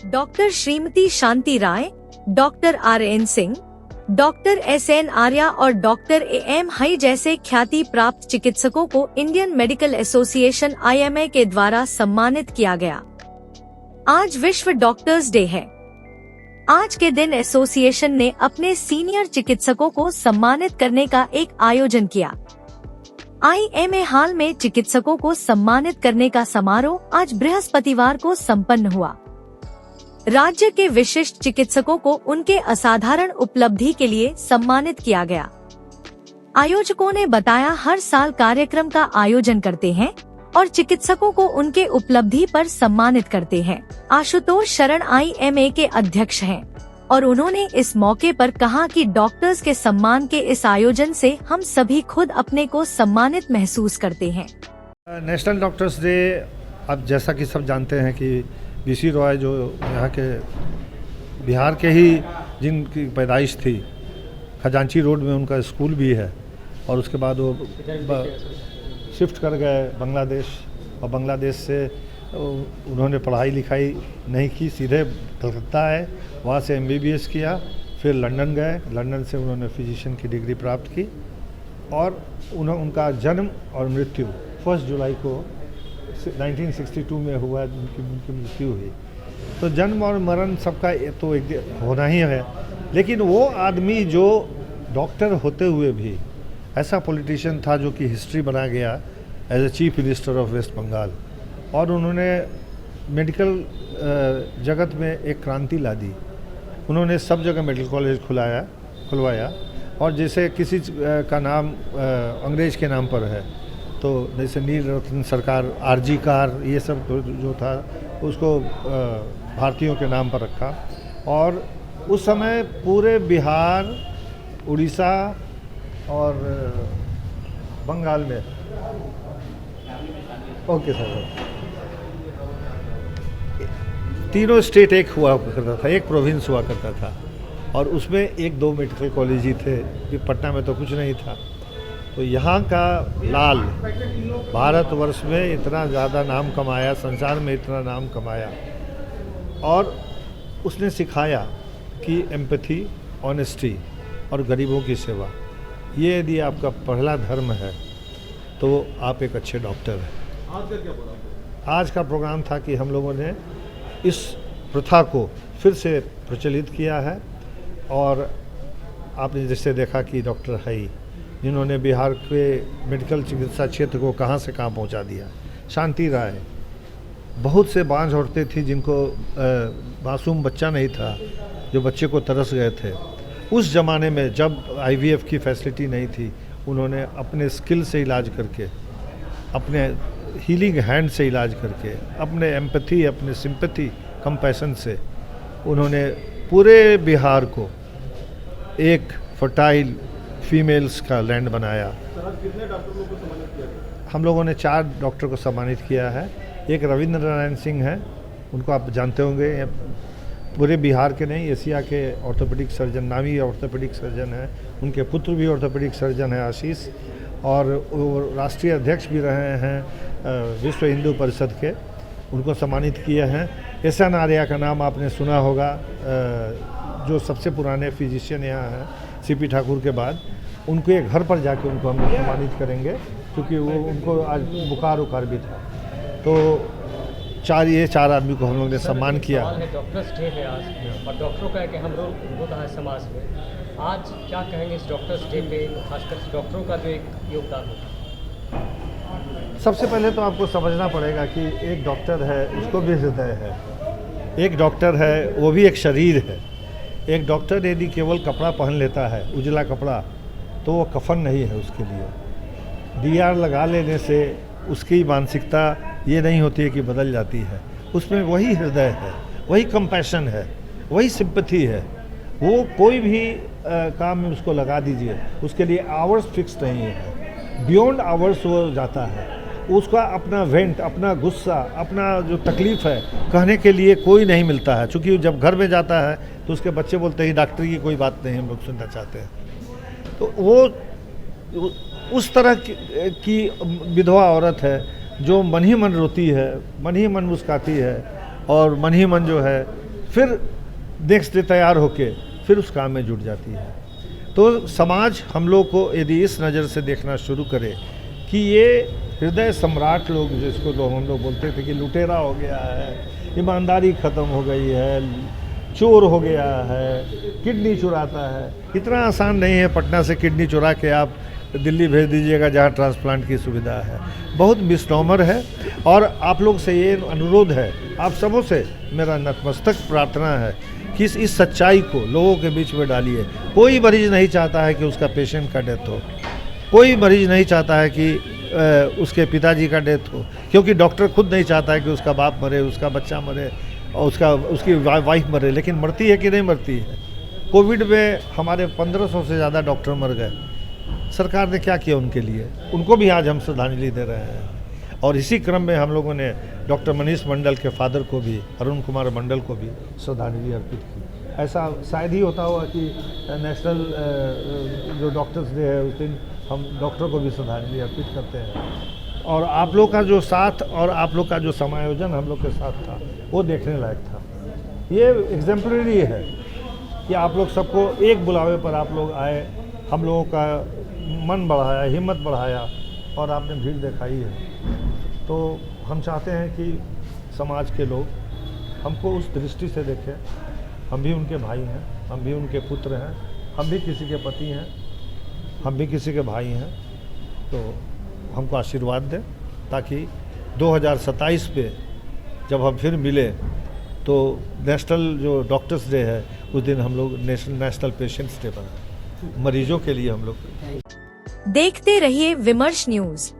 Doctor Shrimati Shanti Rai, doctor RN Singh, doctor SN Arya और doctor AM high जैसे ख्याति प्राप्त चिकित्सकों को इंडियन मेडिकल एसोसिएशन IMA के द्वारा सम्मानित किया गया। आज विश्व डॉक्टर्स डे है। आज के दिन एसोसिएशन ने अपने सीनियर चिकित्सकों को सम्मानित करने का एक आयोजन किया। IMA हाल में चिकित्सकों को सम्मानित करने का समारोह आज बृहस्पतिवार को संपन्न हुआ। राज्य के विशिष्ट चिकित्सकों को उनके असाधारण उपलब्धि के लिए सम्मानित किया गया। आयोजकों ने बताया, हर साल कार्यक्रम का आयोजन करते हैं और चिकित्सकों को उनके उपलब्धि पर सम्मानित करते हैं। आशुतोष शरण IMA के अध्यक्ष हैं और उन्होंने इस मौके पर कहा कि डॉक्टर्स के सम्मान के इस आयोजन से हम सभी खुद अपने को सम्मानित महसूस करते हैं। नेशनल डॉक्टर्स डे, अब जैसा कि सब जानते हैं कि BC रॉय जो यहाँ के बिहार के ही जिनकी पैदाइश थी, खजांची रोड में उनका स्कूल भी है और उसके बाद वो शिफ्ट कर गए बांग्लादेश और बांग्लादेश से उन्होंने पढ़ाई लिखाई नहीं की, सीधे कलकत्ता आए, वहाँ से MBBS किया, फिर लंदन गए, लंदन से उन्होंने फिजिशियन की डिग्री प्राप्त की और उनका जन्म और मृत्यु 1 जुलाई को 1962 में हुआ, उनकी मृत्यु हुई। तो जन्म और मरण सबका तो एक होना ही है, लेकिन वो आदमी जो डॉक्टर होते हुए भी ऐसा पॉलिटिशियन था जो कि हिस्ट्री बना गया as a chief minister of West Bengal, और उन्होंने मेडिकल जगत में एक क्रांति ला दी। उन्होंने सब जगह मेडिकल कॉलेज खुलवाया और जैसे किसी का नाम अंग्रेज के नाम पर है, तो जैसे नील रत्न सरकार, RG कार, ये सब जो था उसको भारतीयों के नाम पर रखा। और उस समय पूरे बिहार, उड़ीसा और बंगाल में, ओके सर, तीनों स्टेट एक हुआ करता था, एक प्रोविंस हुआ करता था और उसमें 1-2 मेडिकल कॉलेज ही थे कि पटना में तो कुछ नहीं था। तो यहाँ का लाल भारतवर्ष में इतना ज़्यादा नाम कमाया, संसार में इतना नाम कमाया और उसने सिखाया कि एम्पैथी, ऑनेस्टी और गरीबों की सेवा, ये यदि आपका पहला धर्म है तो आप एक अच्छे डॉक्टर हैं। आज का क्या प्रोग्राम? आज का प्रोग्राम था कि हम लोगों ने इस प्रथा को फिर से प्रचलित किया है और आपने जैसे देखा कि डॉक्टर हाई, जिन्होंने बिहार के मेडिकल चिकित्सा क्षेत्र को कहाँ से कहाँ पहुँचा दिया। शांति राय, बहुत से बांझ औरतें थी जिनको मासूम बच्चा नहीं था, जो बच्चे को तरस गए थे। उस ज़माने में जब IVF की फैसिलिटी नहीं थी, उन्होंने अपने स्किल से इलाज करके, अपने हीलिंग हैंड से इलाज करके, अपने एम्पैथी, अपने सिंपैथी, कंपैशन से उन्होंने पूरे बिहार को एक फर्टाइल फीमेल्स का लैंड बनाया। कितने डॉक्टरों को सम्मानित किया गया? हम लोगों ने 4 डॉक्टर को सम्मानित किया है। एक रविंद्र नारायण सिंह हैं, उनको आप जानते होंगे, पूरे बिहार के नहीं, एशिया के ऑर्थोपेडिक सर्जन, नामी ऑर्थोपेडिक सर्जन हैं। उनके पुत्र भी ऑर्थोपेडिक सर्जन हैं, आशीष, और वो राष्ट्रीय अध्यक्ष भी रहे हैं विश्व हिंदू परिषद के, उनको सम्मानित किए हैं। SN आर्या का नाम आपने सुना होगा, जो सबसे पुराने फिजिशियन यहाँ हैं CP ठाकुर के बाद। उनके घर पर जाके उनको हम सम्मानित करेंगे क्योंकि वो उनको आज बुखार भी था। तो 4 आदमी को हम लोग ने सम्मान किया। डॉक्टर्स डे है आज और डॉक्टरों का एक अहम रोल होता है समाज में। आज क्या कहेंगे इस डॉक्टर्स डे पे, खासकर डॉक्टरों का जो एक योगदान होता है? सबसे पहले तो आपको समझना पड़ेगा कि एक डॉक्टर है, उसको भी हृदय है। एक डॉक्टर है, वो भी एक शरीर है। एक डॉक्टर यदि केवल कपड़ा पहन लेता है, उजला कपड़ा, तो वो कफन नहीं है उसके लिए। DR लगा लेने से उसकी मानसिकता ये नहीं होती है कि बदल जाती है। उसमें वही हृदय है, वही कंपैशन है, वही सिंपैथी है। वो कोई भी काम में उसको लगा दीजिए, उसके लिए आवर्स फिक्स नहीं है, बियॉन्ड आवर्स वो जाता है। उसका अपना वेंट, अपना गुस्सा, अपना जो तकलीफ़ है कहने के लिए कोई नहीं मिलता है। चूँकि जब घर में जाता है तो उसके बच्चे बोलते हैं डॉक्टर की कोई बात नहीं हम लोग सुनना चाहते हैं। तो वो उस तरह की विधवा औरत है जो मन ही मन रोती है, मन ही मन मुस्काती है और मन ही मन जो है फिर नेक्स्ट डे तैयार होके फिर उस काम में जुट जाती है। तो समाज हम लोग को यदि इस नज़र से देखना शुरू करे कि ये हृदय सम्राट लोग, जिसको हम लोग बोलते थे कि लुटेरा हो गया है, ईमानदारी ख़त्म हो गई है, चोर हो गया है, किडनी चुराता है, इतना आसान नहीं है पटना से किडनी चुरा के आप दिल्ली भेज दीजिएगा जहाँ ट्रांसप्लांट की सुविधा है। बहुत मिसनॉमर है। और आप लोग से ये अनुरोध है, आप सबों से मेरा नतमस्तक प्रार्थना है कि इस सच्चाई को लोगों के बीच में डालिए। कोई मरीज़ नहीं चाहता है कि उसका पेशेंट का डेथ हो, कोई मरीज़ नहीं चाहता है कि उसके पिताजी का डेथ हो, क्योंकि डॉक्टर खुद नहीं चाहता है कि उसका बाप मरे, उसका बच्चा मरे और उसकी वाइफ मरे। लेकिन मरती है कि नहीं मरती है? कोविड में हमारे 1500 से ज़्यादा डॉक्टर मर गए। सरकार ने क्या किया उनके लिए? उनको भी आज हम श्रद्धांजलि दे रहे हैं। और इसी क्रम में हम लोगों ने डॉक्टर मनीष मंडल के फादर को भी, अरुण कुमार मंडल को भी श्रद्धांजलि अर्पित की। ऐसा शायद ही होता हुआ कि नेशनल जो डॉक्टर्स डे है उस दिन हम डॉक्टर को भी श्रद्धांजलि अर्पित करते हैं। और आप लोग का जो साथ और आप लोग का जो समायोजन हम लोग के साथ था वो देखने लायक था। ये एग्जाम्पलरी है कि आप लोग सबको एक बुलावे पर आप लोग आए, हम लोगों का मन बढ़ाया, हिम्मत बढ़ाया और आपने भीड़ दिखाई है। तो हम चाहते हैं कि समाज के लोग हमको उस दृष्टि से देखें। हम भी उनके भाई हैं, हम भी उनके पुत्र हैं, हम भी किसी के पति हैं, हम भी किसी के भाई हैं। तो हमको आशीर्वाद दें ताकि 2027 पे जब हम फिर मिले तो नेशनल जो डॉक्टर्स डे है उस दिन हम लोग नेशनल पेशेंट्स डे बनाएं, मरीजों के लिए हम लोग। देखते रहिए विमर्श न्यूज।